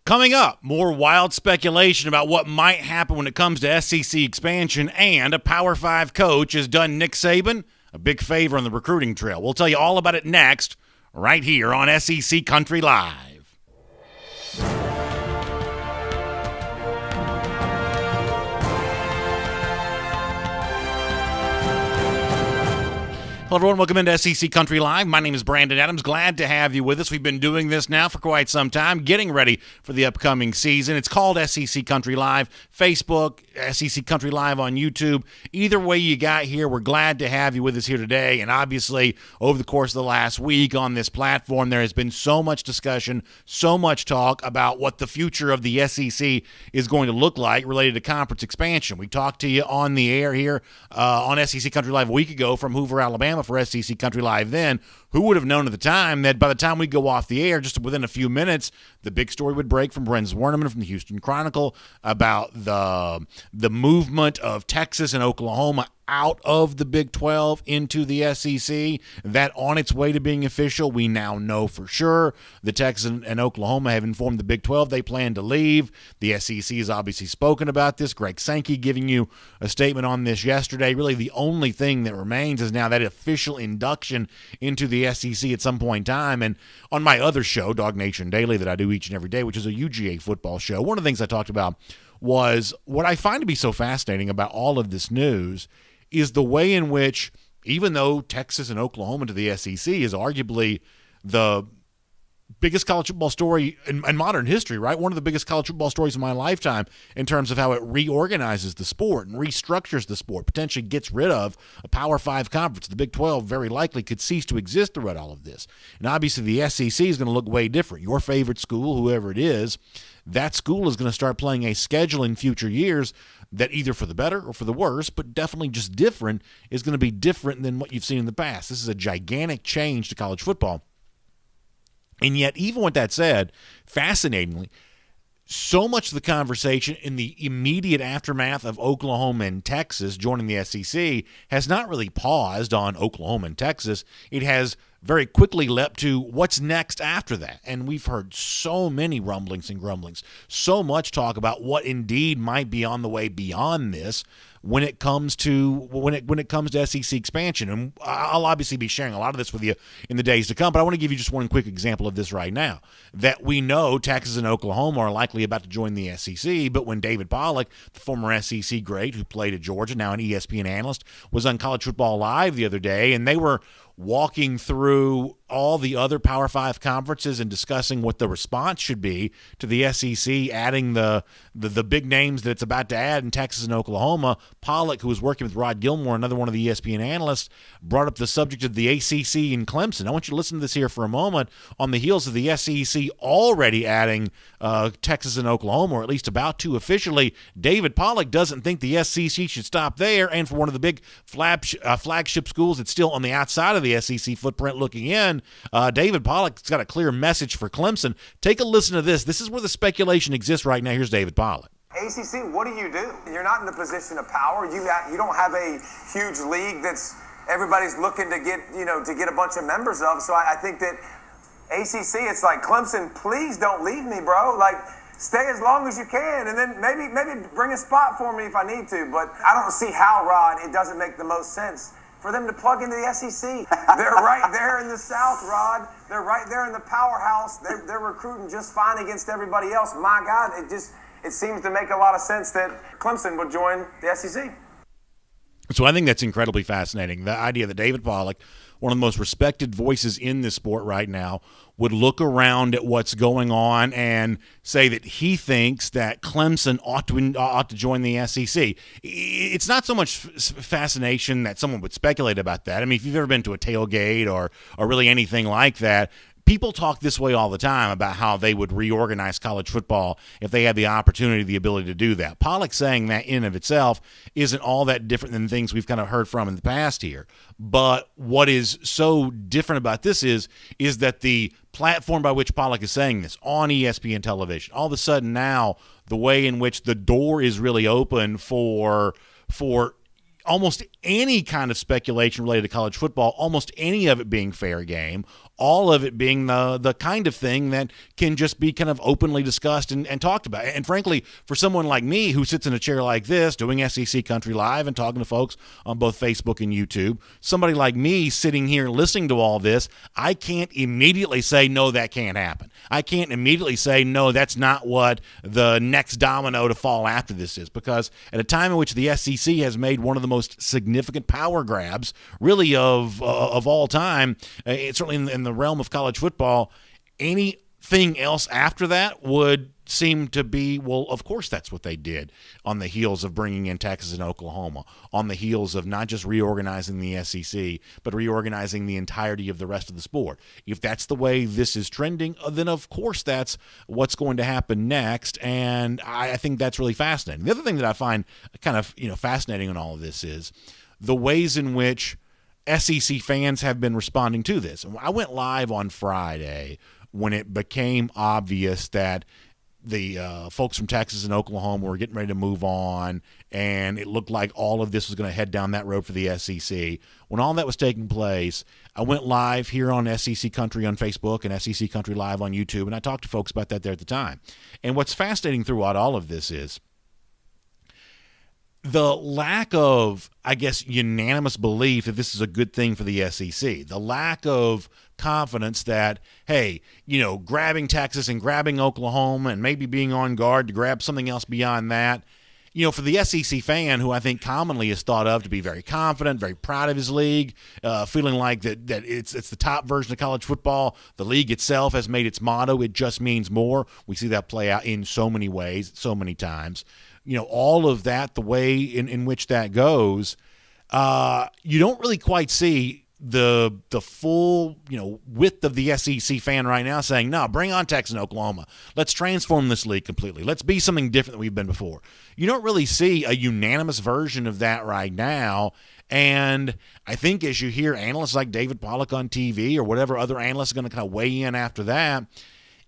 Coming up, more wild speculation about what might happen when it comes to SEC expansion, and a Power 5 coach has done Nick Saban a big favor on the recruiting trail. We'll tell you all about it next, right here on SEC Country Live. Hello, everyone. Welcome into SEC Country Live. My name is Brandon Adams. Glad to have you with us. We've been doing this now for quite some time, getting ready for the upcoming season. It's called SEC Country Live, Facebook, SEC Country Live on YouTube. Either way you got here, we're glad to have you with us here today. And obviously, over the course of the last week on this platform, there has been so much discussion, so much talk about what the future of the SEC is going to look like related to conference expansion. We talked to you on the air here on SEC Country Live a week ago from Hoover, Alabama for SEC Country Live then. Who would have known at the time that by the time we go off the air, just within a few minutes, the big story would break from Brent Zwerneman from the Houston Chronicle about the movement of Texas and Oklahoma out of the Big 12 into the SEC. That on its way to being official, we now know for sure. The Texas and Oklahoma have informed the Big 12 they plan to leave. The SEC has obviously spoken about this. Greg Sankey giving you a statement on this yesterday. Really the only thing that remains is now that official induction into the SEC at some point in time. And on my other show, Dog Nation Daily, that I do each and every day, which is a UGA football show, one of the things I talked about was what I find to be so fascinating about all of this news is the way in which, even though Texas and Oklahoma to the SEC is arguably the biggest college football story in modern history, right? One of the biggest college football stories of my lifetime in terms of how it reorganizes the sport and restructures the sport, potentially gets rid of a Power 5 conference. The Big 12 very likely could cease to exist throughout all of this. And obviously the SEC is going to look way different. Your favorite school, whoever it is, that school is going to start playing a schedule in future years that either for the better or for the worse, but definitely just different, is going to be different than what you've seen in the past. This is a gigantic change to college football. And yet, even with that said, fascinatingly, so much of the conversation in the immediate aftermath of Oklahoma and Texas joining the SEC has not really paused on Oklahoma and Texas. It has very quickly leapt to what's next after that. And we've heard so many rumblings and grumblings, so much talk about what indeed might be on the way beyond this when it comes to SEC expansion. And I'll obviously be sharing a lot of this with you in the days to come, but I want to give you just one quick example of this right now. That we know Texas and Oklahoma are likely about to join the SEC, but when David Pollack, the former SEC great who played at Georgia, now an ESPN analyst, was on College Football Live the other day, and they were walking through all the other Power 5 conferences and discussing what the response should be to the SEC adding the big names that it's about to add in Texas and Oklahoma. Pollack, who was working with Rod Gilmore, another one of the ESPN analysts, brought up the subject of the ACC and Clemson. I want you to listen to this here for a moment. On the heels of the SEC already adding Texas and Oklahoma, or at least about to officially, David Pollack doesn't think the SEC should stop there. And for one of the big flagship schools that's still on the outside of the SEC footprint looking in, David Pollack's got a clear message for Clemson. Take a listen to this. This is where the speculation exists right now. Here's David Pollack. ACC, what do? You're not in the position of power. You don't have a huge league that's everybody's looking to get a bunch of members of. So I think that ACC, it's like, Clemson, please don't leave me, bro. Like, stay as long as you can, and then maybe bring a spot for me if I need to. But I don't see how, Rod, it doesn't make the most sense for them to plug into the SEC. They're right there in the South, Rod. They're right there in the powerhouse. They're recruiting just fine against everybody else. My God, it seems to make a lot of sense that Clemson would join the SEC. So I think that's incredibly fascinating. The idea that David Pollack, one of the most respected voices in this sport right now, would look around at what's going on and say that he thinks that Clemson ought to join the SEC. It's not so much fascination that someone would speculate about that. I mean, if you've ever been to a tailgate or really anything like that, people talk this way all the time about how they would reorganize college football if they had the opportunity, the ability to do that. Pollack saying that in and of itself isn't all that different than things we've kind of heard from in the past here. But what is so different about this is that the platform by which Pollack is saying this on ESPN television, all of a sudden now the way in which the door is really open for almost any kind of speculation related to college football, almost any of it being fair game, all of it being the kind of thing that can just be kind of openly discussed and talked about. And frankly, for someone like me who sits in a chair like this doing SEC Country Live and talking to folks on both Facebook and YouTube, somebody like me sitting here listening to all this, I can't immediately say, no, that can't happen. I can't immediately say, no, that's not what the next domino to fall after this is, because at a time in which the SEC has made one of the most significant power grabs really of all time, certainly in the realm of college football, anything else after that would seem to be, well, of course that's what they did on the heels of bringing in Texas and Oklahoma, on the heels of not just reorganizing the SEC, but reorganizing the entirety of the rest of the sport. If that's the way this is trending, then of course that's what's going to happen next, and I think that's really fascinating. The other thing that I find kind of fascinating in all of this is the ways in which SEC fans have been responding to this. I went live on Friday when it became obvious that the folks from Texas and Oklahoma were getting ready to move on, and it looked like all of this was going to head down that road for the SEC. When all that was taking place, I went live here on SEC Country on Facebook and SEC Country Live on YouTube, and I talked to folks about that there at the time. And what's fascinating throughout all of this is the lack of, I guess, unanimous belief that this is a good thing for the SEC, the lack of confidence that, hey, grabbing Texas and grabbing Oklahoma and maybe being on guard to grab something else beyond that, for the SEC fan, who I think commonly is thought of to be very confident, very proud of his league, feeling like that it's the top version of college football, the league itself has made its motto, it just means more. We see that play out in so many ways, so many times. All of that, the way in which that goes, you don't really quite see the full width of the SEC fan right now saying, no, bring on Texas and Oklahoma. Let's transform this league completely. Let's be something different than we've been before. You don't really see a unanimous version of that right now. And I think as you hear analysts like David Pollack on TV or whatever other analysts are going to kind of weigh in after that,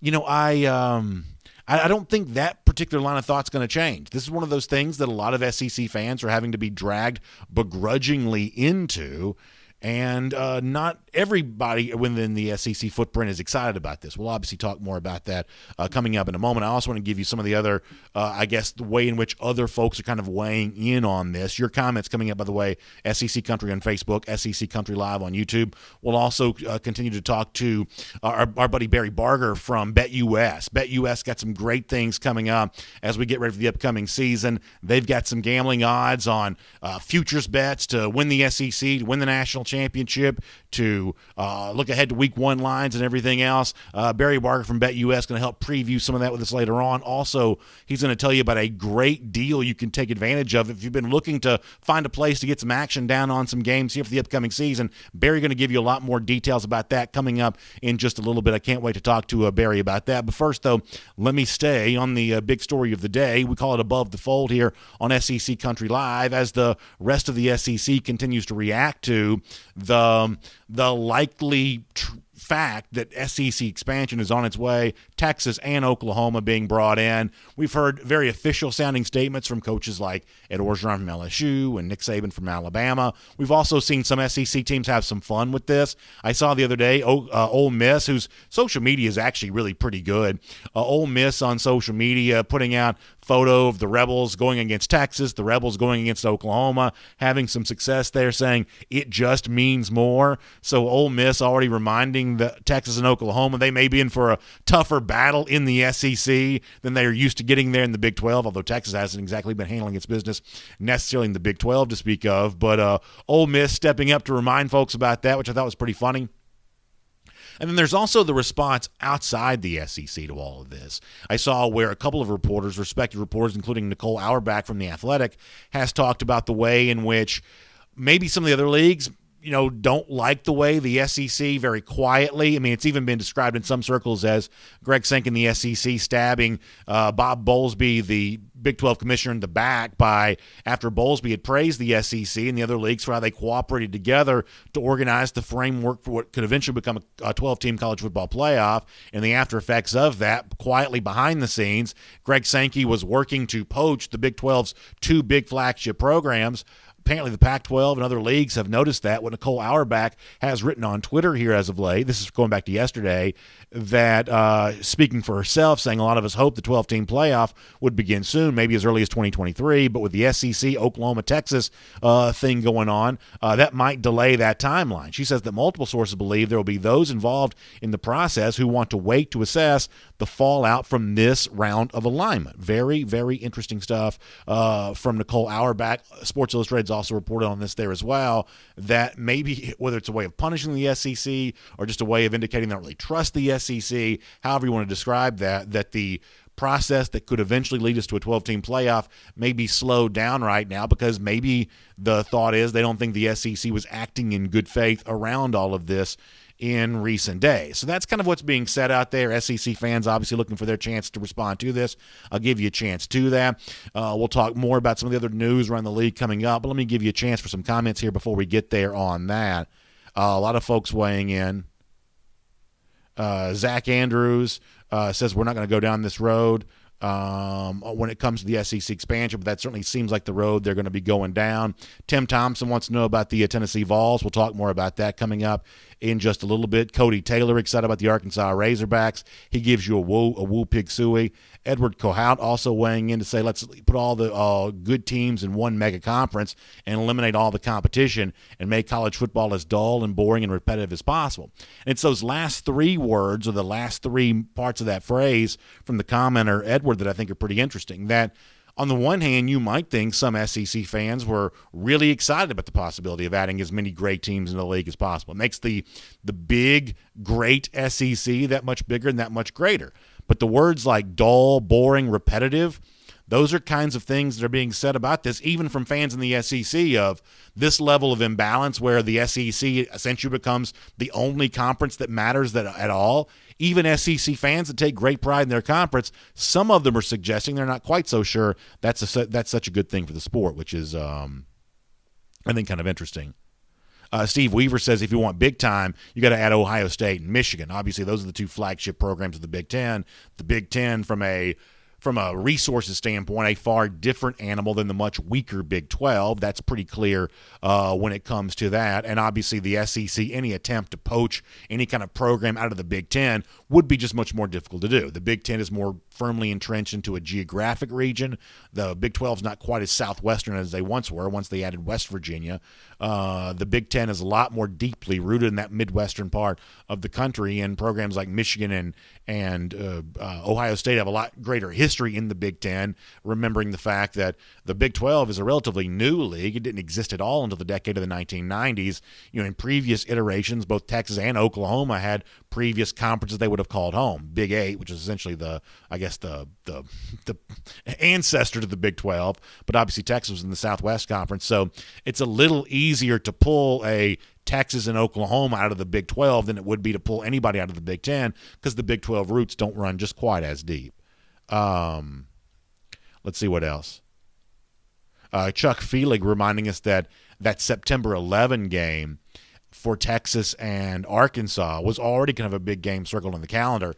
I don't think that particular line of thought is going to change. This is one of those things that a lot of SEC fans are having to be dragged begrudgingly into, and not everybody within the SEC footprint is excited about this. We'll obviously talk more about that coming up in a moment. I also want to give you some of the other, the way in which other folks are kind of weighing in on this. Your comments coming up, by the way, SEC Country on Facebook, SEC Country Live on YouTube. We'll also continue to talk to our buddy Barry Barger from BetUS. BetUS got some great things coming up as we get ready for the upcoming season. They've got some gambling odds on futures bets to win the SEC, to win the national championship, to look ahead to week 1 lines and everything else. Barry Barker from BetUS going to help preview some of that with us later on. Also, he's going to tell you about a great deal you can take advantage of if you've been looking to find a place to get some action down on some games here for the upcoming season. Barry going to give you a lot more details about that coming up in just a little bit. I can't wait to talk to Barry about that. But first, though, let me stay on the big story of the day. We call it Above the Fold here on SEC Country Live as the rest of the SEC continues to react to the likely fact that SEC expansion is on its way, Texas and Oklahoma being brought in. We've heard very official sounding statements from coaches like Ed Orgeron from LSU and Nick Saban from Alabama. We've also seen some SEC teams have some fun with this. I saw the other day Ole Miss, whose social media is actually really pretty good. Ole Miss on social media putting out photo of the Rebels going against Texas, the Rebels going against Oklahoma, having some success there, saying it just means more. So Ole Miss already reminding the Texas and Oklahoma they may be in for a tougher battle in the SEC than they are used to getting there in the Big 12, although Texas hasn't exactly been handling its business necessarily in the Big 12 to speak of. But Ole Miss stepping up to remind folks about that, which I thought was pretty funny. And then there's also the response outside the SEC to all of this. I saw where a couple of reporters, respected reporters, including Nicole Auerbach from The Athletic, has talked about the way in which maybe some of the other leagues don't like the way the SEC very quietly. I mean, it's even been described in some circles as Greg Senk in the SEC stabbing Bob Bowlesby, the Big 12 commissioner, in the back after Bowlesby had praised the SEC and the other leagues for how they cooperated together to organize the framework for what could eventually become a 12-team college football playoff. And the after effects of that, quietly behind the scenes, Greg Sankey was working to poach the Big 12's 2 big flagship programs. Apparently the Pac-12 and other leagues have noticed that. What Nicole Auerbach has written on Twitter here as of late, this is going back to yesterday, that speaking for herself, saying a lot of us hope the 12-team playoff would begin soon, maybe as early as 2023, but with the SEC, Oklahoma, Texas thing going on, that might delay that timeline. She says that multiple sources believe there will be those involved in the process who want to wait to assess the fallout from this round of alignment. Very, very interesting stuff from Nicole Auerbach. Sports Illustrated's also reported on this there as well, that maybe whether it's a way of punishing the SEC or just a way of indicating they don't really trust the SEC, however you want to describe that the process that could eventually lead us to a 12-team playoff may be slowed down right now because maybe the thought is they don't think the SEC was acting in good faith around all of this in recent days. So that's kind of what's being said out there. SEC fans obviously looking for their chance to respond to this. I'll give you a chance to that. We'll talk more about some of the other news around the league coming up, but let me give you a chance for some comments here before we get there on that. A lot of folks weighing in. Zach Andrews says we're not going to go down this road when it comes to the SEC expansion, but that certainly seems like the road they're going to be going down. Tim Thompson wants to know about the Tennessee Vols. We'll talk more about that coming up in just a little bit. Cody Taylor excited about the Arkansas Razorbacks. He gives you a woo pig suey. Edward Kohout also weighing in to say let's put all the good teams in one mega conference and eliminate all the competition and make college football as dull and boring and repetitive as possible. And it's those last three words or the last three parts of that phrase from the commenter Edward that I think are pretty interesting. That on the one hand, you might think some SEC fans were really excited about the possibility of adding as many great teams in the league as possible. It makes the big, great SEC that much bigger and that much greater. But the words like dull, boring, repetitive, those are kinds of things that are being said about this, even from fans in the SEC, of this level of imbalance where the SEC essentially becomes the only conference that matters at all. Even SEC fans that take great pride in their conference, some of them are suggesting they're not quite so sure that's such a good thing for the sport, which is, I think, kind of interesting. Steve Weaver says if you want big time, you got to add Ohio State and Michigan. Obviously, those are the two flagship programs of the Big Ten. The Big Ten, from a resources standpoint, a far different animal than the much weaker Big 12. That's pretty clear when it comes to that. And obviously the SEC, any attempt to poach any kind of program out of the Big Ten would be just much more difficult to do. The Big Ten is more firmly entrenched into a geographic region. The Big 12 is not quite as southwestern as they once were once they added West Virginia. The Big Ten is a lot more deeply rooted in that midwestern part of the country, and programs like Michigan and Ohio State have a lot greater history in the Big Ten, remembering the fact that the Big 12 is a relatively new league. It didn't exist at all until the decade of the 1990s. In previous iterations, both Texas and Oklahoma had previous conferences they would have called home. Big 8, which is essentially the ancestor to the Big 12, but obviously Texas was in the Southwest Conference, so it's a little easier to pull a Texas and Oklahoma out of the Big 12 than it would be to pull anybody out of the Big 10 because the Big 12 roots don't run just quite as deep. Let's see what else. Chuck Feelig reminding us that September 11 game for Texas and Arkansas was already kind of a big game circled on the calendar.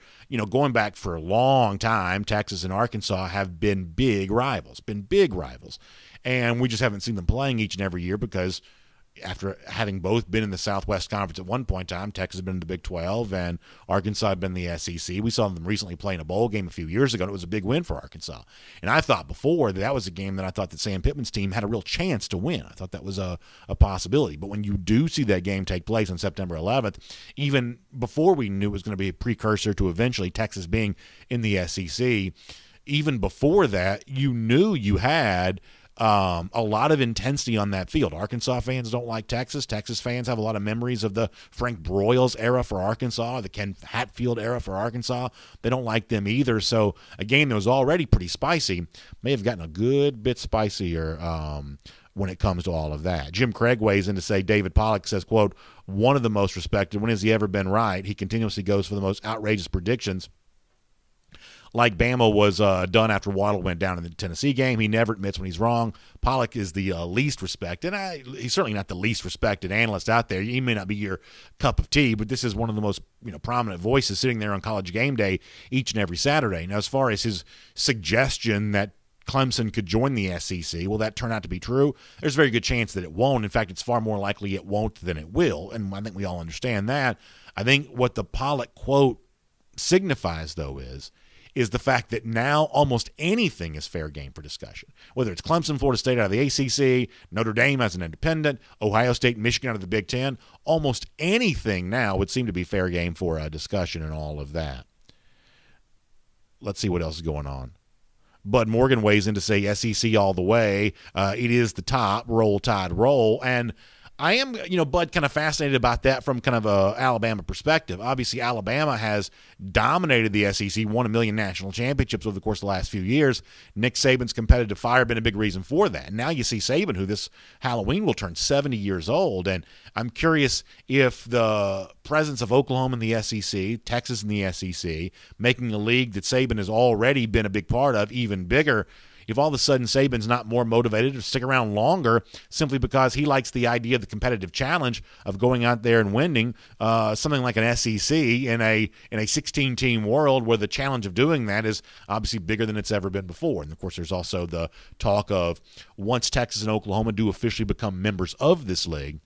Going back for a long time, Texas and Arkansas have been big rivals, and we just haven't seen them playing each and every year because after having both been in the Southwest Conference at one point in time, Texas had been in the Big 12 and Arkansas had been in the SEC. We saw them recently play in a bowl game a few years ago, and it was a big win for Arkansas. And I thought before that was a game that I thought that Sam Pittman's team had a real chance to win. I thought that was a possibility. But when you do see that game take place on September 11th, even before we knew it was going to be a precursor to eventually Texas being in the SEC, even before that, you knew you had a lot of intensity on that field. Arkansas fans don't like Texas. Texas fans have a lot of memories of the Frank Broyles era for Arkansas, the Ken Hatfield era for Arkansas. They don't like them either. So a game that was already pretty spicy may have gotten a good bit spicier when it comes to all of that. Jim Craig weighs in to say David Pollack says, quote, one of the most respected. When has he ever been right? He continuously goes for the most outrageous predictions. Like Bama was done after Waddle went down in the Tennessee game. He never admits when he's wrong. Pollack is the least respected. He's certainly not the least respected analyst out there. He may not be your cup of tea, but this is one of the most prominent voices sitting there on College Game Day each and every Saturday. Now, as far as his suggestion that Clemson could join the SEC. Will that turn out to be true? There's a very good chance that it won't. In fact, it's far more likely it won't than it will, and I think we all understand that. I think what the Pollock quote signifies, though, is the fact that now almost anything is fair game for discussion. Whether it's Clemson, Florida State out of the ACC, Notre Dame as an independent, Ohio State, Michigan out of the Big Ten, almost anything now would seem to be fair game for a discussion and all of that. Let's see what else is going on. Bud Morgan weighs in to say SEC all the way. It is the top. Roll Tide roll. And I am, Bud, kind of fascinated about that from kind of a Alabama perspective. Obviously, Alabama has dominated the SEC, won 1 million national championships over the course of the last few years. Nick Saban's competitive fire been a big reason for that. And now you see Saban, who this Halloween will turn 70 years old. And I'm curious if the presence of Oklahoma in the SEC, Texas in the SEC, making a league that Saban has already been a big part of even bigger, if all of a sudden Saban's not more motivated to stick around longer simply because he likes the idea of the competitive challenge of going out there and winning something like an SEC in a 16-team world where the challenge of doing that is obviously bigger than it's ever been before. And, of course, there's also the talk of once Texas and Oklahoma do officially become members of this league,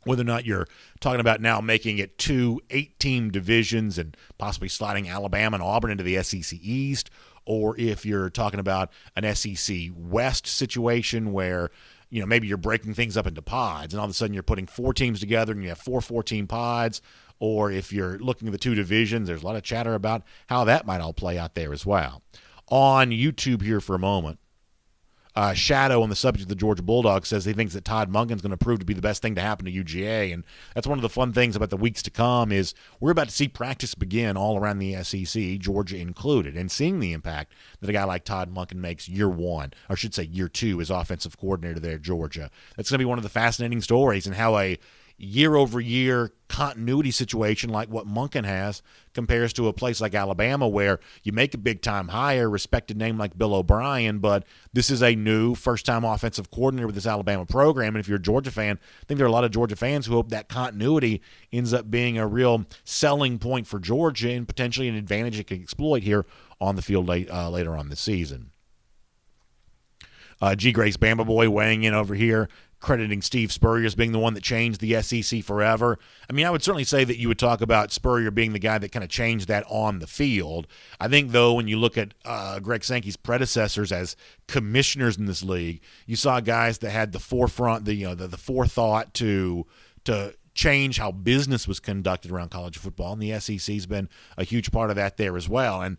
whether or not you're talking about now making it 2 8-team divisions and possibly sliding Alabama and Auburn into the SEC East, or if you're talking about an SEC West situation where, maybe you're breaking things up into pods and all of a sudden you're putting 4 teams together and you have 4 14 pods, or if you're looking at the 2 divisions, there's a lot of chatter about how that might all play out there as well. On YouTube here for a moment, Shadow on the subject of the Georgia Bulldogs says he thinks that Todd Monken's going to prove to be the best thing to happen to UGA, and that's one of the fun things about the weeks to come is we're about to see practice begin all around the SEC, Georgia included, and seeing the impact that a guy like Todd Monken makes year 1, or I should say year 2 as offensive coordinator there at Georgia. That's going to be one of the fascinating stories, and how a year-over-year continuity situation like what Monken has compares to a place like Alabama where you make a big-time hire, respected name like Bill O'Brien, but this is a new first-time offensive coordinator with this Alabama program. And if you're a Georgia fan, I think there are a lot of Georgia fans who hope that continuity ends up being a real selling point for Georgia and potentially an advantage it can exploit here on the field later on this season. G. Grace Bama Boy weighing in over here, crediting Steve Spurrier as being the one that changed the SEC forever. I mean, I would certainly say that you would talk about Spurrier being the guy that kind of changed that on the field. I think, though, when you look at Greg Sankey's predecessors as commissioners in this league, you saw guys that had the forefront, the forethought to change how business was conducted around college football, and the SEC's been a huge part of that there as well. And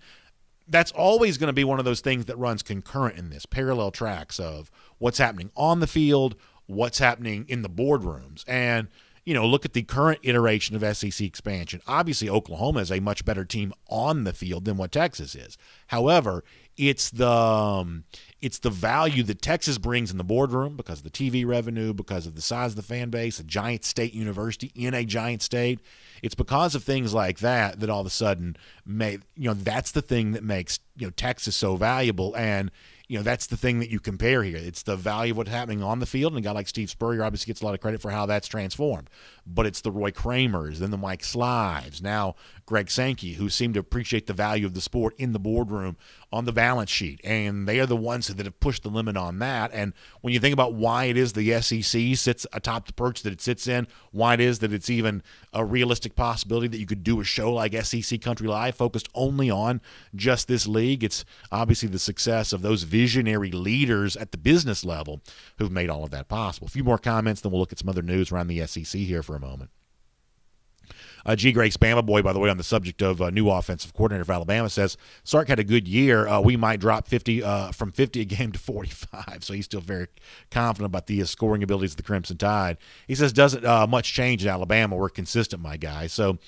that's always going to be one of those things that runs concurrent in this, parallel tracks of what's happening on the field, what's happening in the boardrooms. And, look at the current iteration of SEC expansion. Obviously, Oklahoma is a much better team on the field than what Texas is. However, it's the value that Texas brings in the boardroom because of the TV revenue, because of the size of the fan base, a giant state university in a giant state. It's because of things like that all of a sudden that's the thing that makes, Texas so valuable. And, that's the thing that you compare here. It's the value of what's happening on the field, and a guy like Steve Spurrier obviously gets a lot of credit for how that's transformed. But it's the Roy Kramers, then the Mike Slives, now Greg Sankey, who seem to appreciate the value of the sport in the boardroom, on the balance sheet, and they are the ones that have pushed the limit on that. And when you think about why it is the SEC sits atop the perch that it sits in, why it is that it's even a realistic possibility that you could do a show like SEC Country Live focused only on just this league, it's obviously the success of those visionary leaders at the business level who've made all of that possible. A few more comments, then we'll look at some other news around the SEC here for a moment. G. Grace Bama Boy, by the way, on the subject of new offensive coordinator for Alabama, says Sark had a good year. We might drop 50 from 50 a game to 45. So he's still very confident about the scoring abilities of the Crimson Tide. He says, doesn't much change in Alabama. We're consistent, my guy. So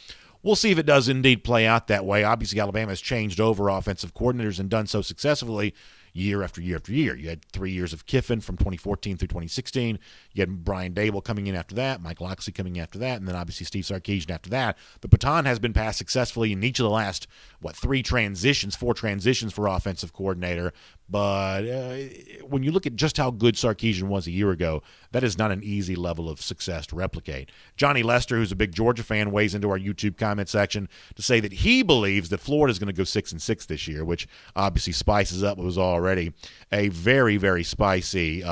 we'll see if it does indeed play out that way. Obviously, Alabama has changed over offensive coordinators and done so successfully year after year after year. You had 3 years of Kiffin from 2014 through 2016. You had Brian Dable coming in after that, Mike Locksley coming in after that, and then obviously Steve Sarkisian after that. The baton has been passed successfully in each of the last, 4 transitions for offensive coordinator. But when you look at just how good Sarkisian was a year ago, that is not an easy level of success to replicate. Johnny Lester, who's a big Georgia fan, weighs into our YouTube comment section to say that he believes that Florida is going to go 6-6 this year, which obviously spices up what was already already, a very, very spicy,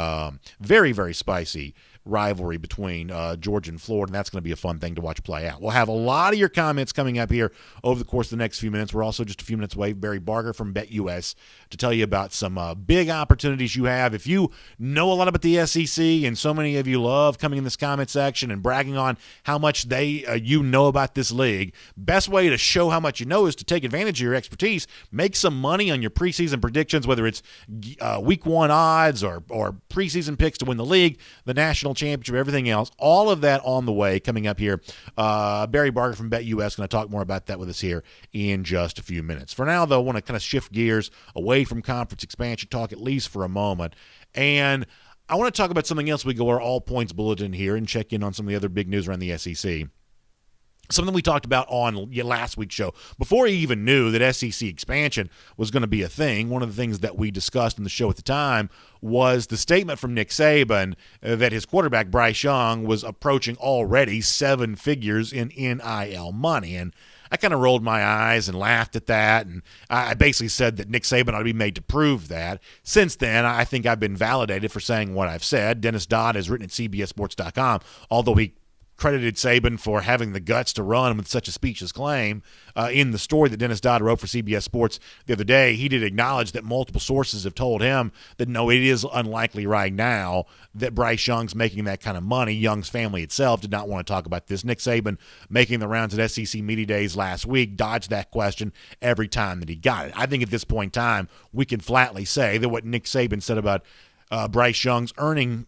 very, very spicy rivalry between Georgia and Florida, and that's going to be a fun thing to watch play out. We'll have a lot of your comments coming up here over the course of the next few minutes. We're also just a few minutes away, Barry Barger from BetUS, to tell you about some big opportunities you have. If you know a lot about the SEC, and so many of you love coming in this comment section and bragging on how much you know about this league, best way to show how much you know is to take advantage of your expertise, make some money on your preseason predictions, whether it's week one odds or preseason picks to win the league, the national championship, everything else, all of that on the way coming up here. Barry Barger from BetUS going to talk more about that with us here in just a few minutes. For now, though, I want to kind of shift gears away from conference expansion talk, at least for a moment, and I want to talk about something else. We go our all points bulletin here and check in on some of the other big news around the SEC. Something we talked about on last week's show. Before he even knew that SEC expansion was going to be a thing, one of the things that we discussed in the show at the time was the statement from Nick Saban that his quarterback, Bryce Young, was approaching already 7 figures in NIL money. And I kind of rolled my eyes and laughed at that, and I basically said that Nick Saban ought to be made to prove that. Since then, I think I've been validated for saying what I've said. Dennis Dodd has written at CBSSports.com, although he credited Saban for having the guts to run with such a specious claim. In the story that Dennis Dodd wrote for CBS Sports the other day, he did acknowledge that multiple sources have told him that no, it is unlikely right now that Bryce Young's making that kind of money. Young's family itself did not want to talk about this. Nick Saban, making the rounds at SEC Media Days last week, dodged that question every time that he got it. I think at this point in time, we can flatly say that what Nick Saban said about Bryce Young's earning,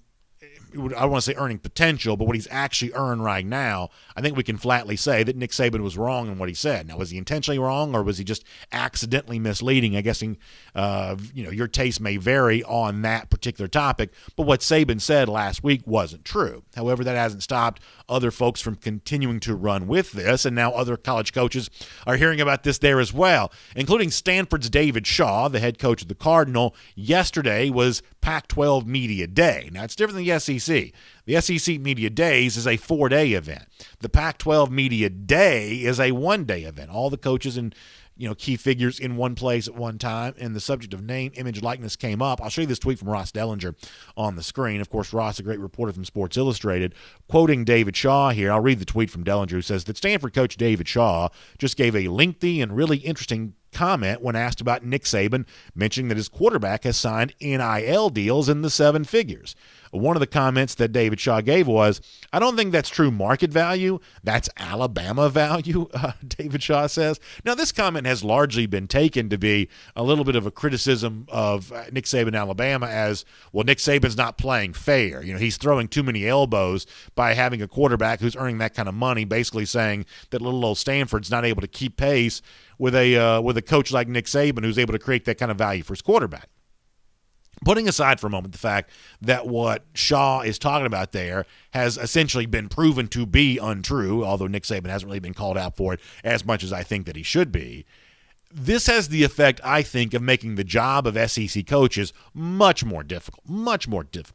I don't want to say earning potential, but what he's actually earned right now, I think we can flatly say that Nick Saban was wrong in what he said. Now, was he intentionally wrong, or was he just accidentally misleading? I guess your taste may vary on that particular topic, but what Saban said last week wasn't true. However, that hasn't stopped other folks from continuing to run with this, and now other college coaches are hearing about this there as well, including Stanford's David Shaw, the head coach of the Cardinal. Yesterday was Pac-12 Media Day. Now, it's different than the SEC. The SEC Media Days is a 4-day event. The Pac-12 Media Day is a 1-day event. All the coaches and key figures in one place at one time, and the subject of name, image, likeness came up. I'll show you this tweet from Ross Dellinger on the screen. Of course, Ross, a great reporter from Sports Illustrated, quoting David Shaw here. I'll read the tweet from Dellinger, who says that Stanford coach David Shaw just gave a lengthy and really interesting comment when asked about Nick Saban, mentioning that his quarterback has signed NIL deals in the 7 figures. One of the comments that David Shaw gave was, I don't think that's true market value. That's Alabama value, David Shaw says. Now, this comment has largely been taken to be a little bit of a criticism of Nick Saban, Alabama, as, well, Nick Saban's not playing fair. He's throwing too many elbows by having a quarterback who's earning that kind of money, basically saying that little old Stanford's not able to keep pace with a coach like Nick Saban who's able to create that kind of value for his quarterback. Putting aside for a moment the fact that what Shaw is talking about there has essentially been proven to be untrue, although Nick Saban hasn't really been called out for it as much as I think that he should be, this has the effect, I think, of making the job of SEC coaches much more difficult,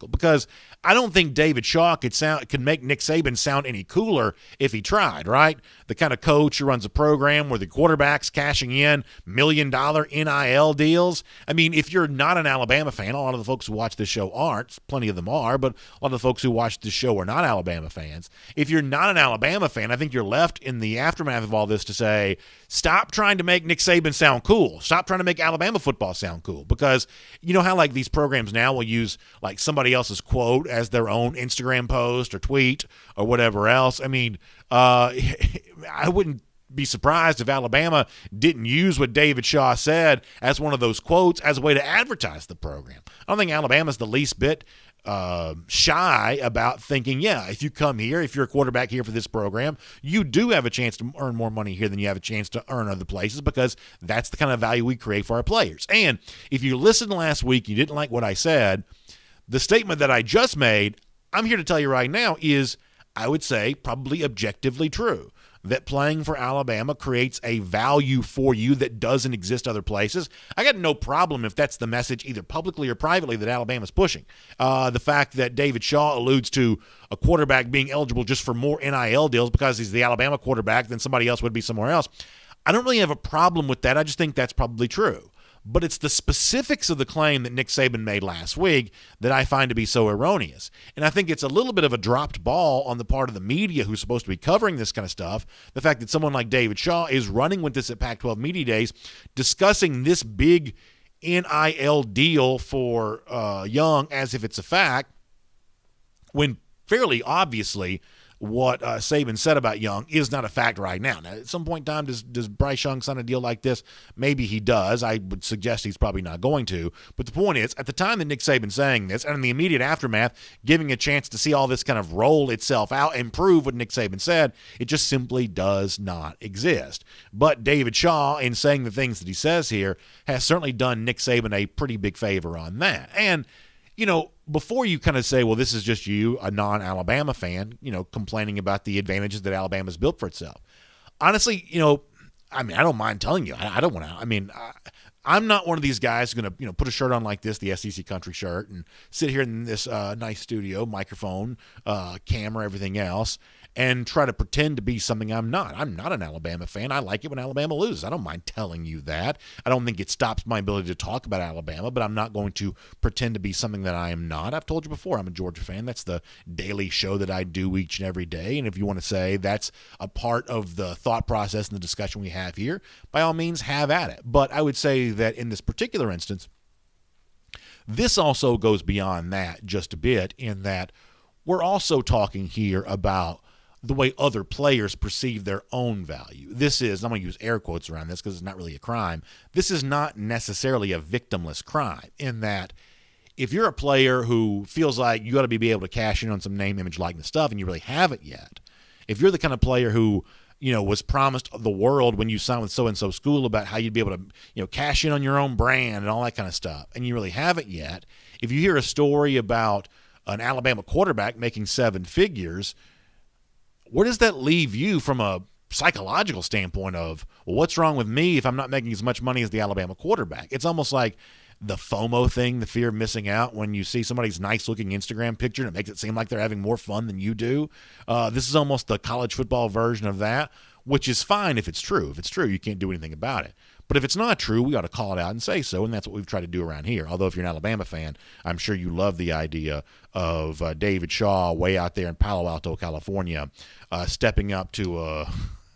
because I don't think David Shaw could make Nick Saban sound any cooler if he tried, right? The kind of coach who runs a program where the quarterback's cashing in $1 million NIL deals. I mean, if you're not an Alabama fan, a lot of the folks who watch this show aren't, plenty of them are, but a lot of the folks who watch this show are not Alabama fans. If you're not an Alabama fan, I think you're left in the aftermath of all this to say, stop trying to make Nick Saban sound cool. Stop trying to make Alabama football sound cool, because you know how like these programs now will use like somebody else's quote as their own Instagram post or tweet or whatever else. I mean, I wouldn't be surprised if Alabama didn't use what David Shaw said as one of those quotes as a way to advertise the program. I don't think Alabama's the least bit shy about thinking, yeah, if you come here, if you're a quarterback here for this program, you do have a chance to earn more money here than you have a chance to earn other places, because that's the kind of value we create for our players. And if you listened last week, you didn't like what I said, the statement that I just made, I'm here to tell you right now, is, I would say, probably objectively true. That playing for Alabama creates a value for you that doesn't exist other places. I got no problem if that's the message, either publicly or privately, that Alabama's pushing. The fact that David Shaw alludes to a quarterback being eligible just for more NIL deals because he's the Alabama quarterback than somebody else would be somewhere else, I don't really have a problem with that. I just think that's probably true. But it's the specifics of the claim that Nick Saban made last week that I find to be so erroneous. And I think it's a little bit of a dropped ball on the part of the media who's supposed to be covering this kind of stuff. The fact that someone like David Shaw is running with this at Pac-12 Media Days, discussing this big NIL deal for Young as if it's a fact, when fairly obviously what Saban said about Young is not a fact right now. Now, at some point in time, does Bryce Young sign a deal like this? Maybe he does. I would suggest he's probably not going to. But the point is, at the time that Nick Saban's saying this, and in the immediate aftermath, giving a chance to see all this kind of roll itself out and prove what Nick Saban said, it just simply does not exist. But David Shaw, in saying the things that he says here, has certainly done Nick Saban a pretty big favor on that. And, you know, before you kind of say, well, this is just you, a non-Alabama fan, you know, complaining about the advantages that Alabama's built for itself. Honestly, you know, I mean, I don't mind telling you. I don't want to. I mean, I'm not one of these guys who's going to, you know, put a shirt on like this, the SEC Country shirt, and sit here in this nice studio, microphone, camera, everything else, and try to pretend to be something I'm not. I'm not an Alabama fan. I like it when Alabama loses. I don't mind telling you that. I don't think it stops my ability to talk about Alabama, but I'm not going to pretend to be something that I am not. I've told you before, I'm a Georgia fan. That's the daily show that I do each and every day. And if you want to say that's a part of the thought process and the discussion we have here, by all means, have at it. But I would say that in this particular instance, this also goes beyond that just a bit, in that we're also talking here about the way other players perceive their own value. This is, I'm going to use air quotes around this because it's not really a crime. This is not necessarily a victimless crime, in that if you're a player who feels like you got to be able to cash in on some name, image, likeness stuff, and you really haven't yet, if you're the kind of player who, you know, was promised the world when you signed with so-and-so school about how you'd be able to, you know, cash in on your own brand and all that kind of stuff, and you really haven't yet, if you hear a story about an Alabama quarterback making seven figures, where does that leave you from a psychological standpoint of, well, what's wrong with me if I'm not making as much money as the Alabama quarterback? It's almost like the FOMO thing, the fear of missing out, when you see somebody's nice-looking Instagram picture and it makes it seem like they're having more fun than you do. This is almost the college football version of that, which is fine if it's true. If it's true, you can't do anything about it. But if it's not true, we ought to call it out and say so, and that's what we've tried to do around here. Although if you're an Alabama fan, I'm sure you love the idea of David Shaw way out there in Palo Alto, California, stepping up to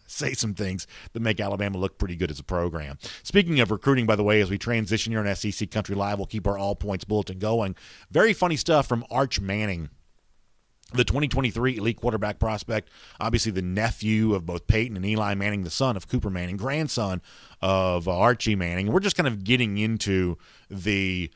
say some things that make Alabama look pretty good as a program. Speaking of recruiting, by the way, as we transition here on SEC Country Live, we'll keep our all-points bulletin going. Very funny stuff from Arch Manning, the 2023 elite quarterback prospect, obviously the nephew of both Peyton and Eli Manning, the son of Cooper Manning, grandson of Archie Manning. And we're just kind of getting into the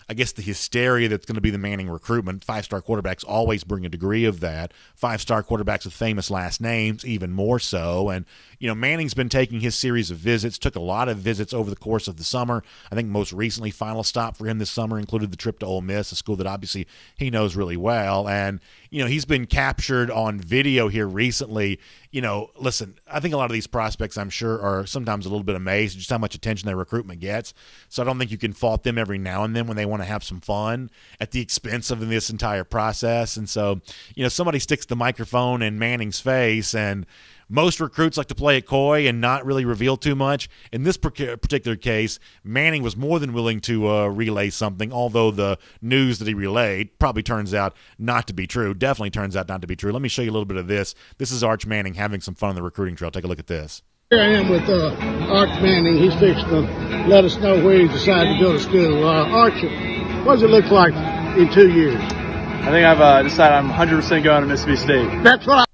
I guess the hysteria that's going to be the Manning recruitment. Five-star quarterbacks always bring a degree of that. Five-star quarterbacks with famous last names, even more so. And, you know, Manning's been taking his series of visits, took a lot of visits over the course of the summer. I think most recently, final stop for him this summer included the trip to Ole Miss, a school that obviously he knows really well. And, you know, he's been captured on video here recently. You know, listen, I think a lot of these prospects, I'm sure, are sometimes a little bit amazed at just how much attention their recruitment gets. So I don't think you can fault them every now and then when they want to have some fun at the expense of this entire process. And so, you know, somebody sticks the microphone in Manning's face, and most recruits like to play it coy and not really reveal too much. In this particular case, Manning was more than willing to relay something, although the news that he relayed probably turns out not to be true. Definitely turns out not to be true. Let me show you a little bit of this. This is Arch Manning having some fun on the recruiting trail. Take a look at this. Here I am with Arch Manning. He's fixing to let us know where he decided to go to school. Archie, what does it look like in 2 years? I think I've decided I'm 100% going to Mississippi State. That's what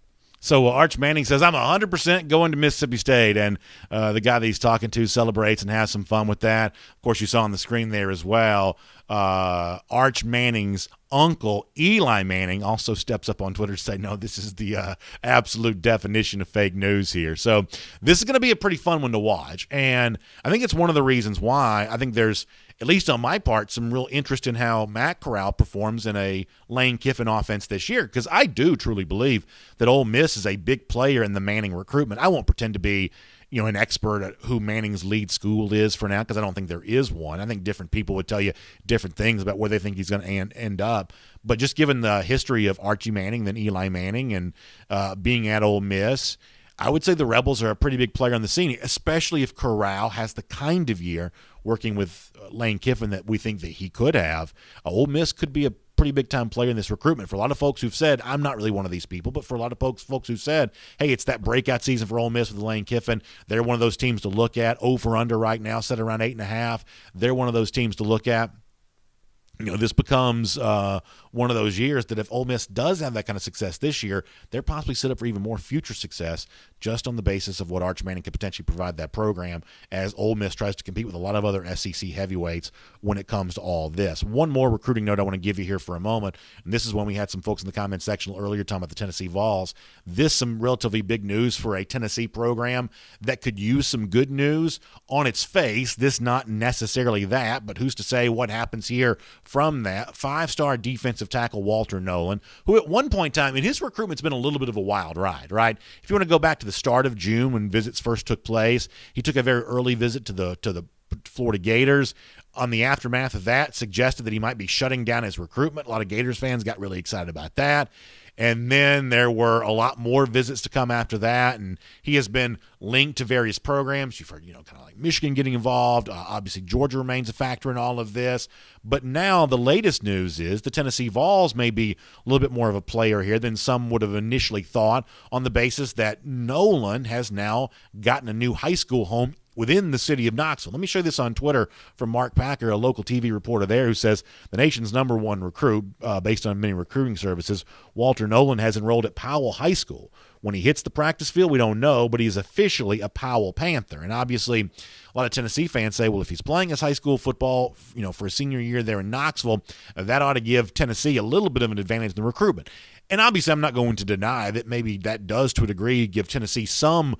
So Arch Manning says, I'm 100% going to Mississippi State, and the guy that he's talking to celebrates and has some fun with that. Of course, you saw on the screen there as well, Arch Manning's uncle, Eli Manning, also steps up on Twitter to say, no, this is the absolute definition of fake news here. So this is going to be a pretty fun one to watch, and I think it's one of the reasons why I think there's, at least on my part, some real interest in how Matt Corral performs in a Lane Kiffin offense this year, because I do truly believe that Ole Miss is a big player in the Manning recruitment. I won't pretend to be, you know, an expert at who Manning's lead school is for now, because I don't think there is one. I think different people would tell you different things about where they think he's going to end up. But just given the history of Archie Manning, then Eli Manning, and being at Ole Miss, I would say the Rebels are a pretty big player on the scene, especially if Corral has the kind of year working with Lane Kiffin that we think that he could have. Ole Miss could be a pretty big-time player in this recruitment. For a lot of folks who've said, I'm not really one of these people, but for a lot of folks who've said, hey, it's that breakout season for Ole Miss with Lane Kiffin, they're one of those teams to look at. Over-under right now, set around 8.5. They're one of those teams to look at. This becomes one of those years that if Ole Miss does have that kind of success this year, they're possibly set up for even more future success just on the basis of what Arch Manning could potentially provide that program as Ole Miss tries to compete with a lot of other SEC heavyweights when it comes to all this. One more recruiting note I want to give you here for a moment, and this is when we had some folks in the comment section earlier talking about the Tennessee Vols. This is some relatively big news for a Tennessee program that could use some good news on its face. This not necessarily that, but who's to say what happens here from that. 5-star defensive tackle Walter Nolan, who at one point in time, and his recruitment's been a little bit of a wild ride, right? If you want to go back to the start of June when visits first took place, he took a very early visit to the Florida Gators. On the aftermath of that, suggested that he might be shutting down his recruitment. A lot of Gators fans got really excited about that. And then there were a lot more visits to come after that, and he has been linked to various programs. You've heard, kind of like Michigan getting involved. Obviously, Georgia remains a factor in all of this. But now the latest news is the Tennessee Vols may be a little bit more of a player here than some would have initially thought, on the basis that Nolan has now gotten a new high school home within the city of Knoxville. Let me show you this on Twitter from Mark Packer, a local TV reporter there, who says the nation's number one recruit, based on many recruiting services, Walter Nolan, has enrolled at Powell High School. When he hits the practice field, we don't know, but he's officially a Powell Panther. And obviously, a lot of Tennessee fans say, well, if he's playing his high school football, for a senior year there in Knoxville, that ought to give Tennessee a little bit of an advantage in the recruitment. And obviously, I'm not going to deny that maybe that does, to a degree, give Tennessee some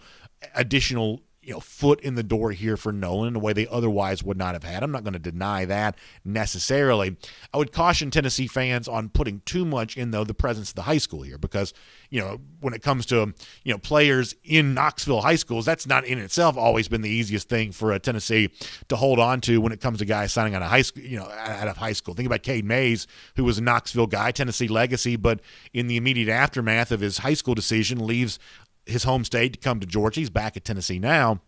additional foot in the door here for Nolan in a way they otherwise would not have had. I'm not going to deny that necessarily. I would caution Tennessee fans on putting too much in, though, the presence of the high school here, because, when it comes to, players in Knoxville high schools, that's not in itself always been the easiest thing for Tennessee to hold on to when it comes to guys signing out of high school, out of high school. Think about Cade Mays, who was a Knoxville guy, Tennessee legacy, but in the immediate aftermath of his high school decision, leaves his home state to come to Georgia. He's back at Tennessee now.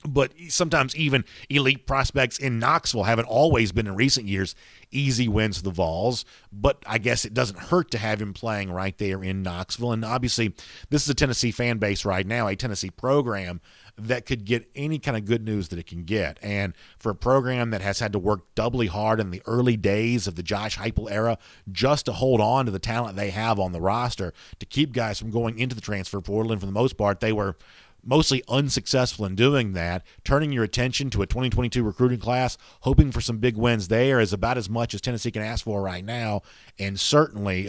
But sometimes even elite prospects in Knoxville haven't always been, in recent years, easy wins for the Vols. But I guess it doesn't hurt to have him playing right there in Knoxville. And obviously, this is a Tennessee fan base right now, a Tennessee program that could get any kind of good news that it can get. And for a program that has had to work doubly hard in the early days of the Josh Heupel era just to hold on to the talent they have on the roster, to keep guys from going into the transfer portal, and for the most part, they were mostly unsuccessful in doing that. Turning your attention to a 2022 recruiting class, hoping for some big wins there, is about as much as Tennessee can ask for right now. And certainly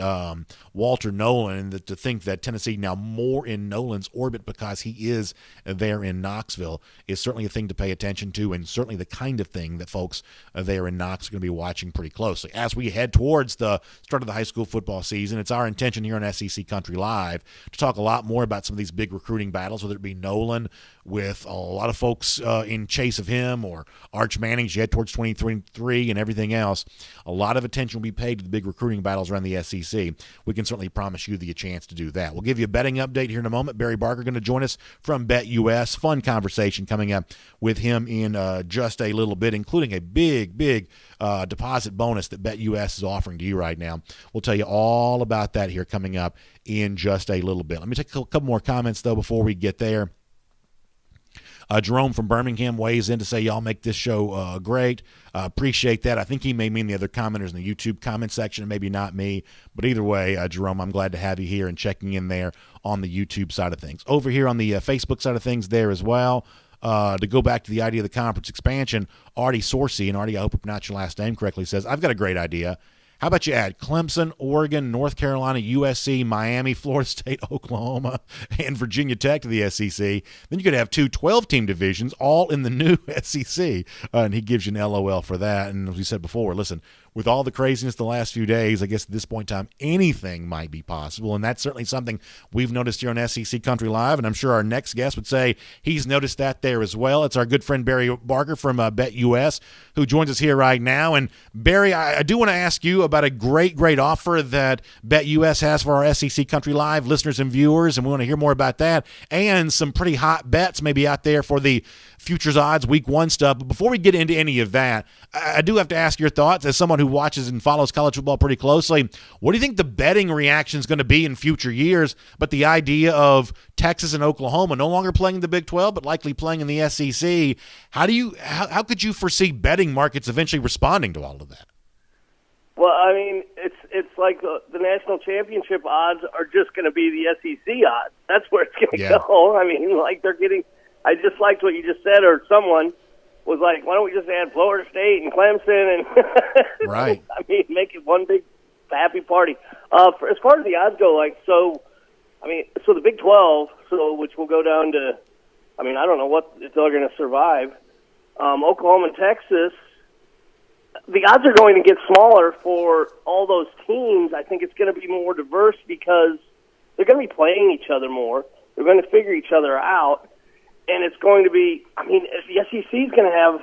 Walter Nolan, to think that Tennessee now more in Nolan's orbit because he is there in Knoxville, is certainly a thing to pay attention to, and certainly the kind of thing that folks there in Knox are going to be watching pretty closely. As we head towards the start of the high school football season, it's our intention here on SEC Country Live to talk a lot more about some of these big recruiting battles, whether it be Nolan, with a lot of folks in chase of him, or Arch Manning's yet towards 2023 and everything else. A lot of attention will be paid to the big recruiting battles around the SEC. We can certainly promise you the chance to do that. We'll give you a betting update here in a moment. Barry Barker going to join us from BetUS. Fun conversation coming up with him in just a little bit, including a big deposit bonus that BetUS is offering to you right now. We'll tell you all about that here coming up in just a little bit. Let me take a couple more comments, though, before we get there. Jerome from Birmingham weighs in to say, y'all make this show great. Appreciate that. I think he may mean the other commenters in the YouTube comment section, and maybe not me. But either way, Jerome, I'm glad to have you here and checking in there on the YouTube side of things. Over here on the Facebook side of things there as well, to go back to the idea of the conference expansion, Artie Sorcy, and Artie, I hope I pronounced your last name correctly, says, I've got a great idea. How about you add Clemson, Oregon, North Carolina, USC, Miami, Florida State, Oklahoma, and Virginia Tech to the SEC? Then you could have two 12-team divisions all in the new SEC. And he gives you an LOL for that. And as we said before, listen, with all the craziness the last few days, I guess at this point in time, anything might be possible. And that's certainly something we've noticed here on SEC Country Live. And I'm sure our next guest would say he's noticed that there as well. It's our good friend Barry Barker from BetUS who joins us here right now. And Barry, I do want to ask you about a great offer that BetUS has for our SEC Country Live listeners and viewers. And we want to hear more about that and some pretty hot bets maybe out there for the futures odds week 1 stuff. But before we get into any of that, I do have to ask your thoughts as someone who watches and follows college football pretty closely. What do you think the betting reaction is going to be in future years? But the idea of Texas and Oklahoma no longer playing in the Big 12, but likely playing in the SEC, how could you foresee betting markets eventually responding to all of that? Well, I mean, it's like the national championship odds are just going to be the SEC odds. That's where it's going to go. I mean, like they're getting. I just liked what you just said, or someone was like, "Why don't we just add Florida State and Clemson and right? I mean, make it one big happy party." As far as the odds go, so the Big 12, which will go down to, I don't know what if they're going to survive. Oklahoma and Texas. The odds are going to get smaller for all those teams. I think it's going to be more diverse because they're going to be playing each other more. They're going to figure each other out. And it's going to be, if the SEC is going to have,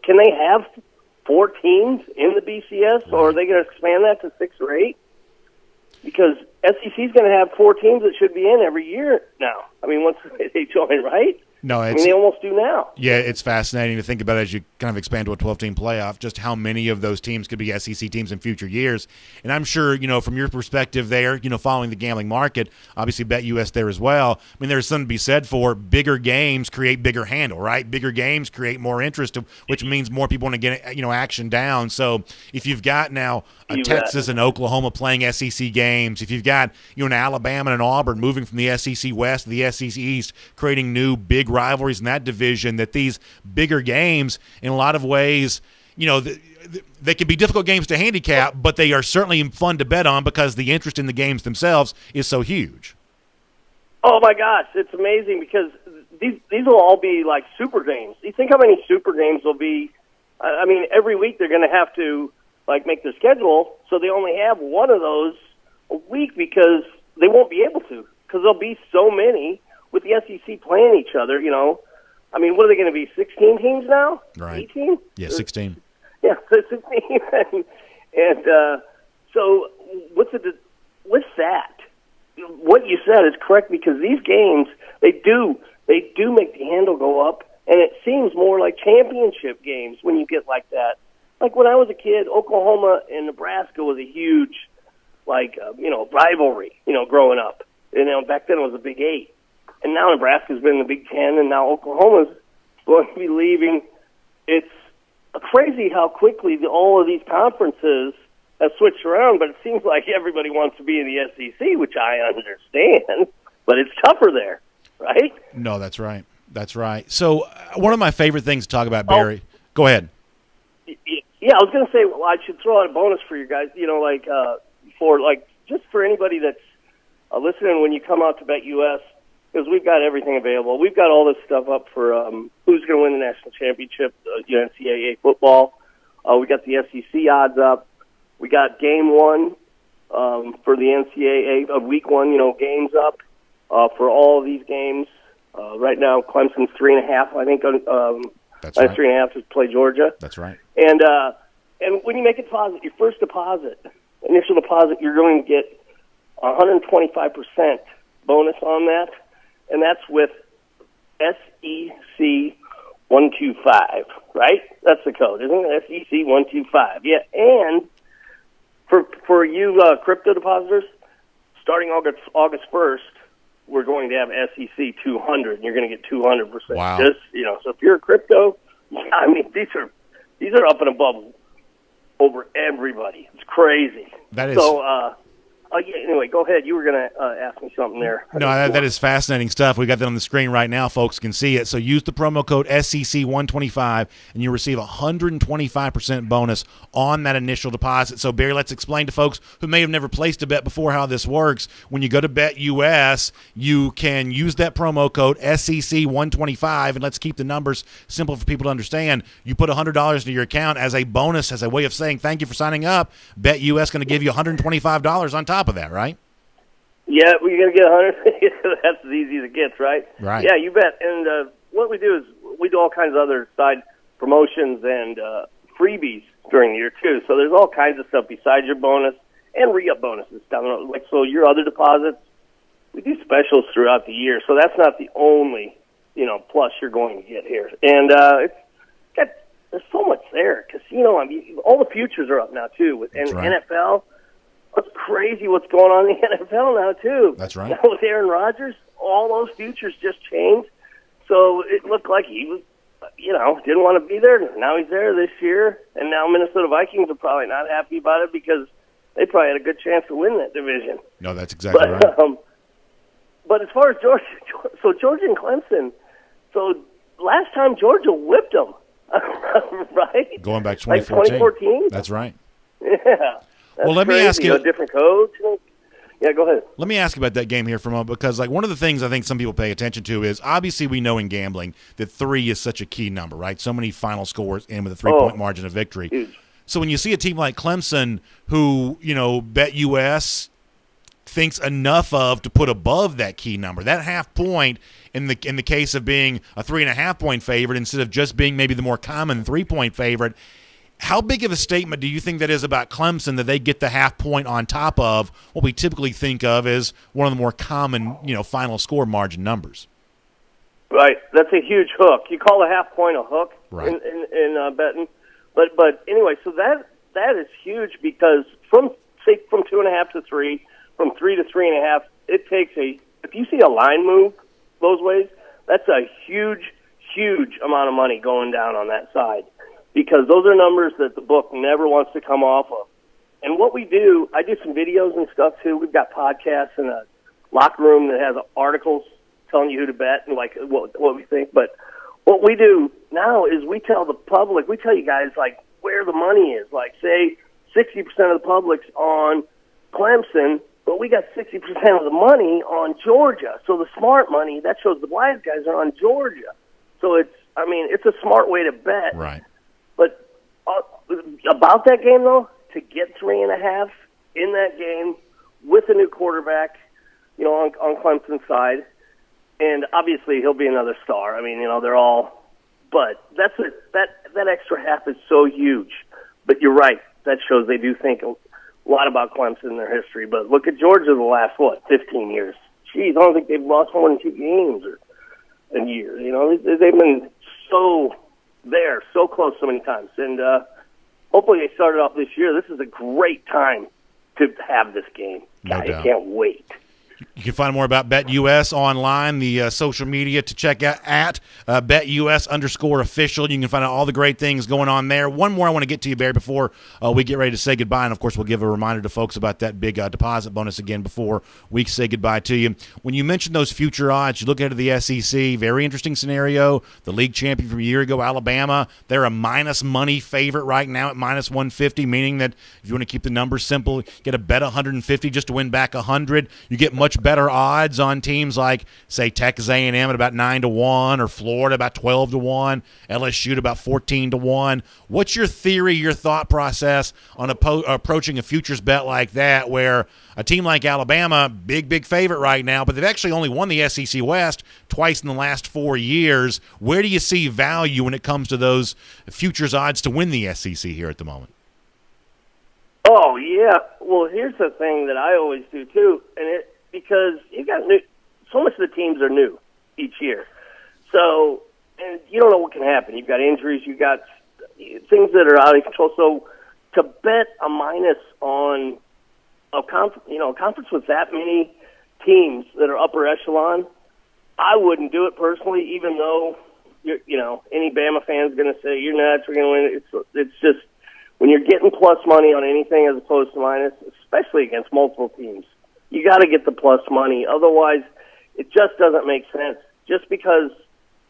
can they have 4 teams in the BCS, or are they going to expand that to 6 or 8? Because SEC is going to have 4 teams that should be in every year now. Once they join, right? No, they almost do now. Yeah, it's fascinating to think about as you kind of expand to a 12-team playoff, just how many of those teams could be SEC teams in future years. And I'm sure, from your perspective there, following the gambling market, obviously BetUS there as well. There's something to be said for bigger games create bigger handle, right? Bigger games create more interest, which means more people want to get, action down. So if you've got now Texas and Oklahoma playing SEC games, if you've got, an Alabama and Auburn moving from the SEC West to the SEC East, creating new big rivalries in that division, that these bigger games in a lot of ways, they can be difficult games to handicap, but they are certainly fun to bet on because the interest in the games themselves is so huge. Oh my gosh, it's amazing because these will all be like super games. You think how many super games will be? Every week they're going to have to make their schedule so they only have one of those a week because they won't be able to because there'll be so many with the SEC playing each other. What are they going to be? 16 teams now? Right. 18? Yeah, 16. Yeah, 16. and so with that, what you said is correct because these games they do make the handle go up, and it seems more like championship games when you get like that. Like when I was a kid, Oklahoma and Nebraska was a huge, rivalry, growing up. Back then it was a Big 8. And now Nebraska's been in the Big 10, and now Oklahoma's going to be leaving. It's crazy how quickly all of these conferences have switched around, but it seems like everybody wants to be in the SEC, which I understand, but it's tougher there, right? No, that's right. That's right. So one of my favorite things to talk about, Barry. Go ahead. Yeah, I was going to say, I should throw out a bonus for you guys, just for anybody that's listening when you come out to BetUS, because we've got everything available. We've got all this stuff up for who's going to win the national championship, NCAA football. We got the SEC odds up. We got game 1 for the NCAA of week 1, games up for all of these games. Right now, Clemson's 3.5, I think. That's right. 3.5 to play Georgia. That's right. And when you make a deposit, your first initial deposit, you're going to get 125% bonus on that, and that's with SEC 125, right? That's the code, isn't it? SEC 125. Yeah, and for you crypto depositors, starting August 1st, we're going to have SEC 200, and you're going to get 200%. Wow. So if you're a crypto, these are up and above over everybody. It's crazy. That is. So Anyway, go ahead. You were going to ask me something there. No, that is fascinating stuff. We got that on the screen right now. Folks can see it. So use the promo code SEC125, and you receive a 125% bonus on that initial deposit. So, Barry, let's explain to folks who may have never placed a bet before how this works. When you go to BetUS, you can use that promo code SEC125, and let's keep the numbers simple for people to understand. You put $100 into your account as a bonus, as a way of saying thank you for signing up. BetUS going to give you $125 on top of that, right? Yeah, we're going to get 100. That's as easy as it gets, right? Right. Yeah, you bet. And what we do is we do all kinds of other side promotions and freebies during the year, too. So there's all kinds of stuff besides your bonus and re-up bonuses down the road. Like, so your other deposits, we do specials throughout the year. So that's not the only, plus you're going to get here. And there's so much there. Casino, all the futures are up now, too. With right. NFL. It's crazy what's going on in the NFL now, too. That's right. Now with Aaron Rodgers, all those futures just changed. So it looked like he was, didn't want to be there. Now he's there this year. And now Minnesota Vikings are probably not happy about it because they probably had a good chance to win that division. No, that's exactly right. But as far as Georgia and Clemson, so last time Georgia whipped them, right? Going back 2014. Like 2014? That's right. Yeah. That's let me ask you a different coach. Yeah, go ahead. Let me ask you about that game here for a moment, because one of the things I think some people pay attention to is obviously we know in gambling that 3 is such a key number, right? So many final scores end with a 3-point margin of victory. Huge. So when you see a team like Clemson, who BetUS thinks enough of to put above that key number, that half point in the case of being a 3.5-point favorite instead of just being maybe the more common 3-point favorite. How big of a statement do you think that is about Clemson that they get the half point on top of what we typically think of as one of the more common, final score margin numbers? Right. That's a huge hook. You call a half point a hook right. in betting. But anyway, so that is huge because from 2.5 to 3, from 3 to 3.5, it takes if you see a line move those ways, that's a huge, huge amount of money going down on that side. Because those are numbers that the book never wants to come off of. And what we do, I do some videos and stuff too. We've got podcasts and a locker room that has articles telling you who to bet and what we think. But what we do now is we tell the public, we tell you guys where the money is. Like say 60% of the public's on Clemson, but we got 60% of the money on Georgia. So the smart money, that shows the wise guys are on Georgia. So it's a smart way to bet. Right. But about that game, though, to get 3.5 in that game with a new quarterback, on Clemson's side, and obviously he'll be another star. They're all, but that extra half is so huge. But you're right, that shows they do think a lot about Clemson in their history. But look at Georgia the last 15 years. Jeez, I don't think they've lost more than 2 games in years. They've been so close so many times. And hopefully they started off this year. This is a great time to have this game. No doubt. I can't wait. You can find more about BetUS online, the social media to check out at BetUS_official. You can find out all the great things going on there. One more I want to get to you, Barry, before we get ready to say goodbye. And, of course, we'll give a reminder to folks about that big deposit bonus again before we say goodbye to you. When you mention those future odds, you look ahead to the SEC, very interesting scenario. The league champion from a year ago, Alabama, they're a minus money favorite right now at minus 150, meaning that if you want to keep the numbers simple, get a bet 150 just to win back 100. You get much better odds on teams like, say, Texas A&M at about 9-1 or Florida about 12-1, LSU at about 14-1. What's your theory, your thought process on approaching a futures bet like that, where a team like Alabama, big favorite right now, but they've actually only won the SEC West twice in the last 4 years? Where do you see value when it comes to those futures odds to win the SEC here at the moment? Oh, yeah. Well, here's the thing that I always do, too, because you got so much of the teams are new each year. So, and you don't know what can happen. You've got injuries, you've got things that are out of control. So, to bet a minus on a conference with that many teams that are upper echelon, I wouldn't do it personally, even though any Bama fan's going to say you're nuts, we're going to win. It's just when you're getting plus money on anything as opposed to minus, especially against multiple teams. You got to get the plus money. Otherwise, it just doesn't make sense. Just because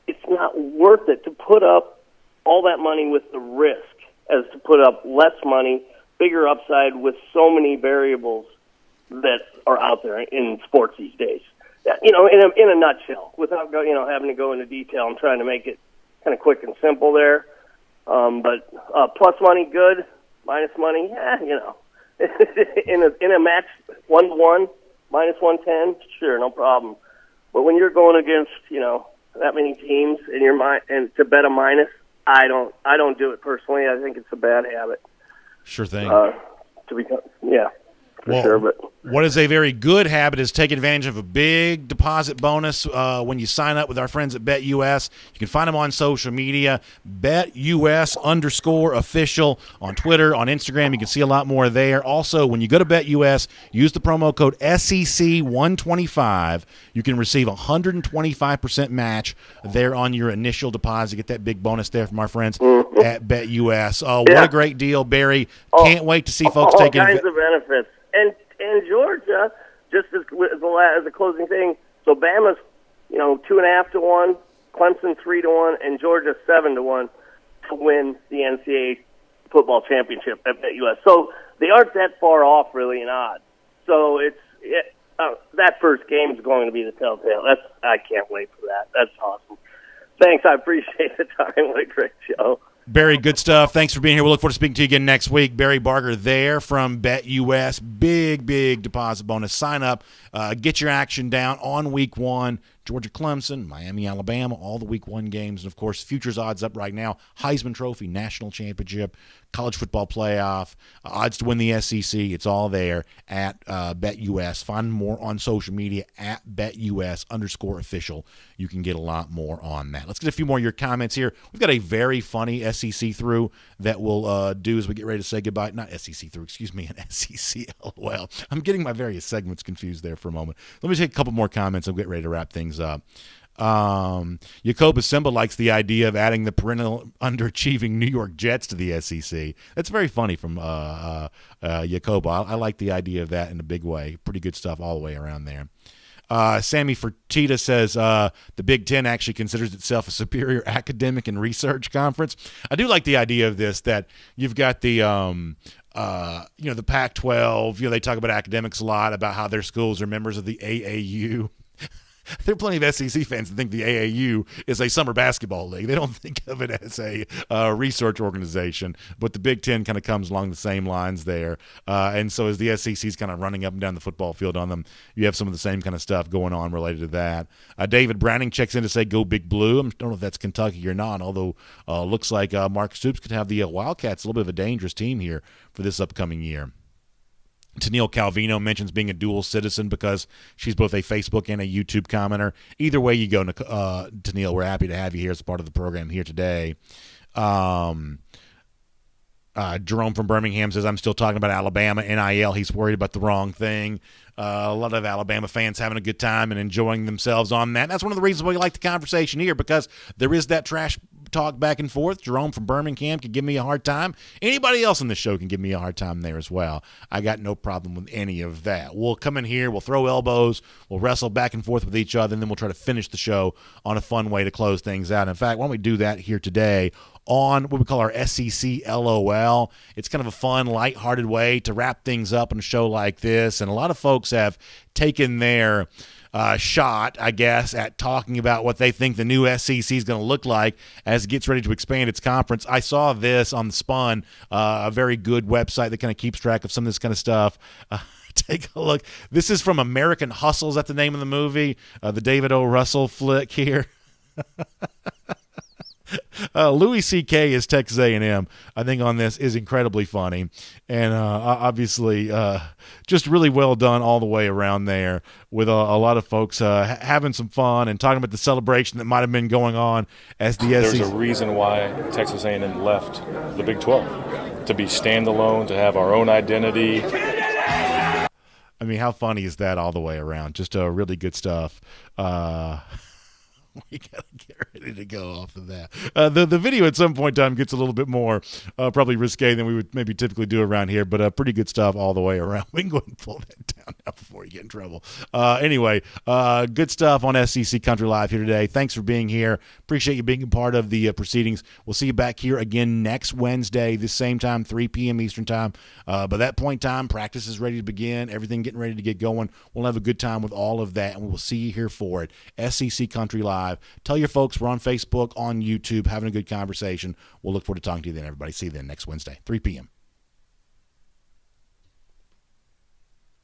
it's not worth it to put up all that money with the risk as to put up less money, bigger upside with so many variables that are out there in sports these days. In a nutshell, without having to go into detail, I'm trying to make it kind of quick and simple there. But plus money, good. Minus money, in a match 1-1, minus 110, sure, no problem. But when you're going against that many teams and to bet a minus, I don't do it personally. I think it's a bad habit. Sure thing. Sure. But what is a very good habit is take advantage of a big deposit bonus when you sign up with our friends at BetUS. You can find them on social media, BetUS_official on Twitter, on Instagram. You can see a lot more there. Also, when you go to BetUS, use the promo code SEC125. You can receive a 125% match there on your initial deposit. Get that big bonus there from our friends at BetUS. What a great deal, Barry. Can't wait to see folks taking all kinds of benefits. And Georgia, just as a closing thing, so Bama's 2.5 to 1, Clemson 3 to 1, and Georgia 7 to 1 to win the NCAA football championship at BetUS. So they aren't that far off, really, in odds. So that first game is going to be the telltale. I can't wait for that. That's awesome. Thanks, I appreciate the time. What a great show. Barry, good stuff. Thanks for being here. We'll look forward to speaking to you again next week. Barry Barger there from BetUS. Big deposit bonus. Sign up. Get your action down on week 1. Georgia, Clemson, Miami, Alabama, all the week 1 games. And, of course, futures odds up right now. Heisman Trophy, National Championship, College Football Playoff, odds to win the SEC. It's all there at BetUS. Find more on social media at BetUS_official. You can get a lot more on that. Let's get a few more of your comments here. We've got a very funny SEC through that we'll do as we get ready to say goodbye. Not SEC through, excuse me, an SEC LOL. I'm getting my various segments confused there for a moment. Let me take a couple more comments and get ready to wrap things up. Jacoba Simba likes the idea of adding the perennial underachieving New York Jets to the SEC. That's very funny from Jacoba. I like the idea of that in a big way. Pretty good stuff all the way around there. Sammy Fertitta says the Big Ten actually considers itself a superior academic and research conference. I do like the idea of this, that you've got the the Pac-12. They talk about academics a lot, about how their schools are members of the AAU. There are plenty of SEC fans that think the AAU is a summer basketball league. They don't think of it as a research organization, but the Big Ten kind of comes along the same lines there. And so as the SEC's kind of running up and down the football field on them, you have some of the same kind of stuff going on related to that. David Browning checks in to say, go Big Blue. I don't know if that's Kentucky or not, although looks like Mark Stoops could have the Wildcats a little bit of a dangerous team here for this upcoming year. Tennille Calvino mentions being a dual citizen because she's both a Facebook and a YouTube commenter. Either way you go, Tennille, we're happy to have you here as part of the program here today. Jerome from Birmingham says, I'm still talking about Alabama NIL. He's worried about the wrong thing. A lot of Alabama fans having a good time and enjoying themselves on that. That's one of the reasons why we like the conversation here, because there is that trash talk back and forth. Jerome from Birmingham can give me a hard time. Anybody else on the show can give me a hard time there as well. I got no problem with any of that. We'll come in here, we'll throw elbows, we'll wrestle back and forth with each other, and then we'll try to finish the show on a fun way to close things out. In fact, why don't we do that here today on what we call our SEC LOL. It's kind of a fun, lighthearted way to wrap things up on a show like this, and a lot of folks have taken their shot, I guess, at talking about what they think the new SEC is going to look like as it gets ready to expand its conference. I saw this on The Spun, a very good website that kind of keeps track of some of this kind of stuff. Take a look. This is from American Hustle. Is that the name of the movie? The David O. Russell flick here. Louis C.K. is Texas A&M, I think, on this is incredibly funny. And obviously just really well done all the way around there, with a lot of folks having some fun and talking about the celebration that might have been going on as the SEC. There's a reason why Texas A&M left the Big 12, to be standalone, to have our own identity. I mean, how funny is that all the way around? Just really good stuff. We got to get ready to go off of that. The video at some point in time gets a little bit more probably risque than we would maybe typically do around here, but pretty good stuff all the way around. We can go ahead and pull that down now before you get in trouble. Anyway, good stuff on SEC Country Live here today. Thanks for being here. Appreciate you being a part of the proceedings. We'll see you back here again next Wednesday, this same time, 3 p.m. Eastern time. By that point in time, practice is ready to begin, everything getting ready to get going. We'll have a good time with all of that, and we will see you here for it. SEC Country Live. Tell your folks we're on Facebook, on YouTube, having a good conversation. We'll look forward to talking to you then, everybody. See you then next Wednesday, 3 p.m.